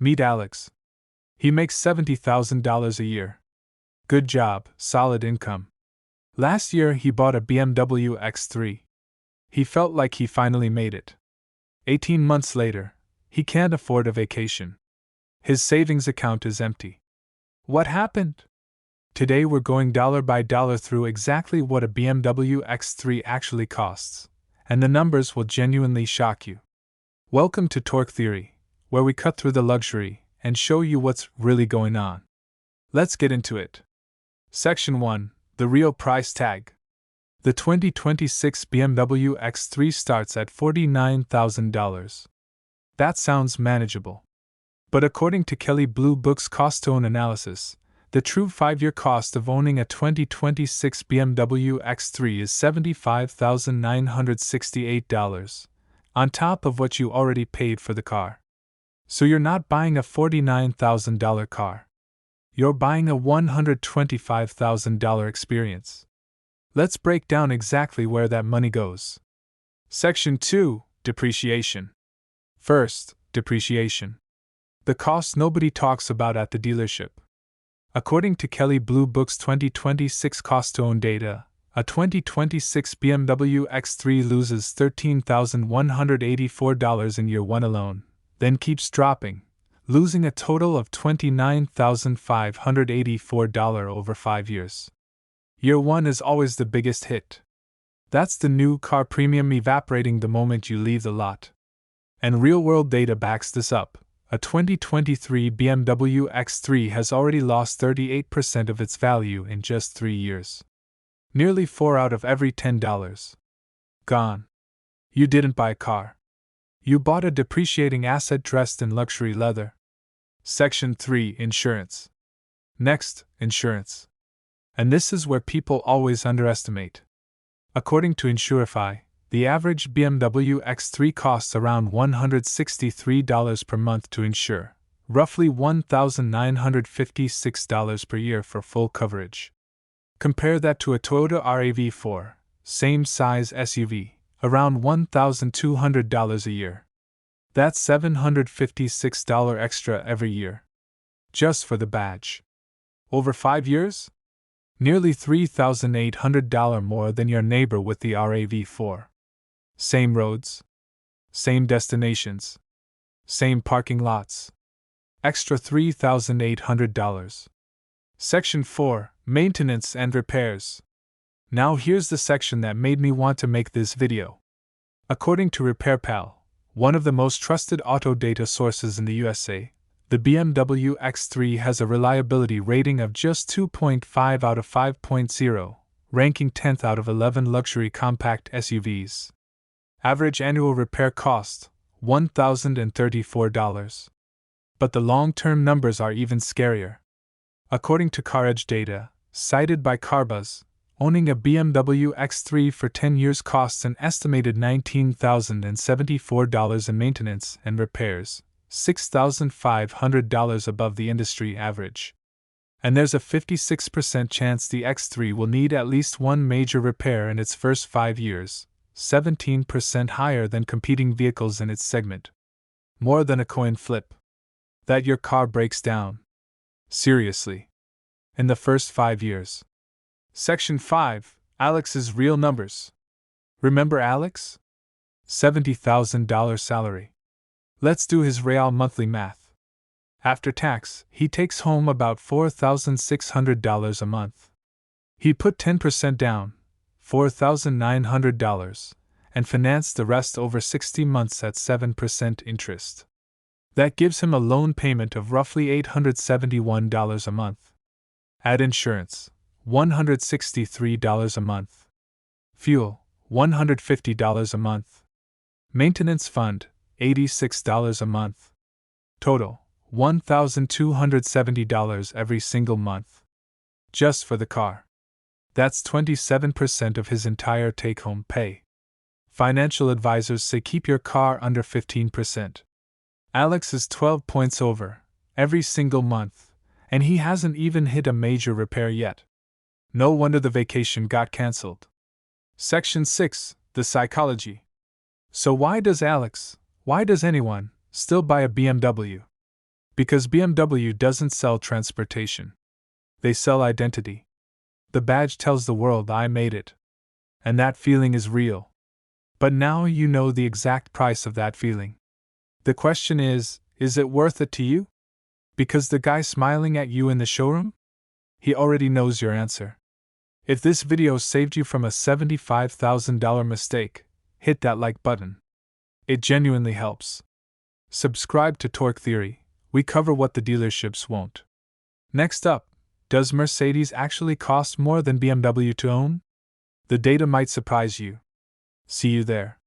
Meet Alex. He makes $70,000 a year. Good job, solid income. Last year he bought a BMW X3. He felt like he finally made it. 18 months later, he can't afford a vacation. His savings account is empty. What happened? Today we're going dollar by dollar through exactly what a BMW X3 actually costs, and the numbers will genuinely shock you. Welcome to Torque Theory, where we cut through the luxury and show you what's really going on. Let's get into it. Section 1. The real price tag. The 2026 BMW X3 starts at $49,000. That sounds manageable. But according to Kelley Blue Book's cost-to-own analysis, the true 5-year cost of owning a 2026 BMW X3 is $75,968, on top of what you already paid for the car. So you're not buying a $49,000 car. You're buying a $125,000 experience. Let's break down exactly where that money goes. Section 2. Depreciation. First, depreciation. The cost nobody talks about at the dealership. According to Kelley Blue Book's 2026 cost-to-own data, a 2026 BMW X3 loses $13,184 in year 1 alone, then keeps dropping, losing a total of $29,584 over 5 years. Year 1 is always the biggest hit. That's the new car premium evaporating the moment you leave the lot. And real-world data backs this up. A 2023 BMW X3 has already lost 38% of its value in just 3 years. Nearly 4 out of every $10. Gone. You didn't buy a car. You bought a depreciating asset dressed in luxury leather. Section 3. Insurance. Next, insurance. And this is where people always underestimate. According to Insurify, the average BMW X3 costs around $163 per month to insure, roughly $1,956 per year for full coverage. Compare that to a Toyota RAV4, same size SUV, around $1,200 a year. That's $756 extra every year. Just for the badge. Over 5 years? Nearly $3,800 more than your neighbor with the RAV4. Same roads, same destinations, same parking lots. Extra $3,800. Section 4. Maintenance and repairs. Now here's the section that made me want to make this video. According to RepairPal, one of the most trusted auto data sources in the USA, the BMW X3 has a reliability rating of just 2.5 out of 5.0, ranking 10th out of 11 luxury compact SUVs. Average annual repair cost, $1,034. But the long-term numbers are even scarier. According to CarEdge data, cited by CarBuzz, owning a BMW X3 for 10 years costs an estimated $19,074 in maintenance and repairs, $6,500 above the industry average. And there's a 56% chance the X3 will need at least one major repair in its first 5 years, 17% higher than competing vehicles in its segment. More than a coin flip. That your car breaks down. Seriously. In the first 5 years. Section 5. Alex's real numbers. Remember Alex? $70,000 salary. Let's do his real monthly math. After tax, he takes home about $4,600 a month. He put 10% down, $4,900, and financed the rest over 60 months at 7% interest. That gives him a loan payment of roughly $871 a month. Add insurance, $163 a month. Fuel, $150 a month. Maintenance fund, $86 a month. Total, $1,270 every single month. Just for the car. That's 27% of his entire take-home pay. Financial advisors say keep your car under 15%. Alex is 12 points over, every single month, and he hasn't even hit a major repair yet. No wonder the vacation got cancelled. Section 6. The psychology. So why does anyone, still buy a BMW? Because BMW doesn't sell transportation. They sell identity. The badge tells the world I made it. And that feeling is real. But now you know the exact price of that feeling. The question is it worth it to you? Because the guy smiling at you in the showroom? He already knows your answer. If this video saved you from a $75,000 mistake, hit that like button. It genuinely helps. Subscribe to Torque Theory. We cover what the dealerships won't. Next up, does Mercedes actually cost more than BMW to own? The data might surprise you. See you there.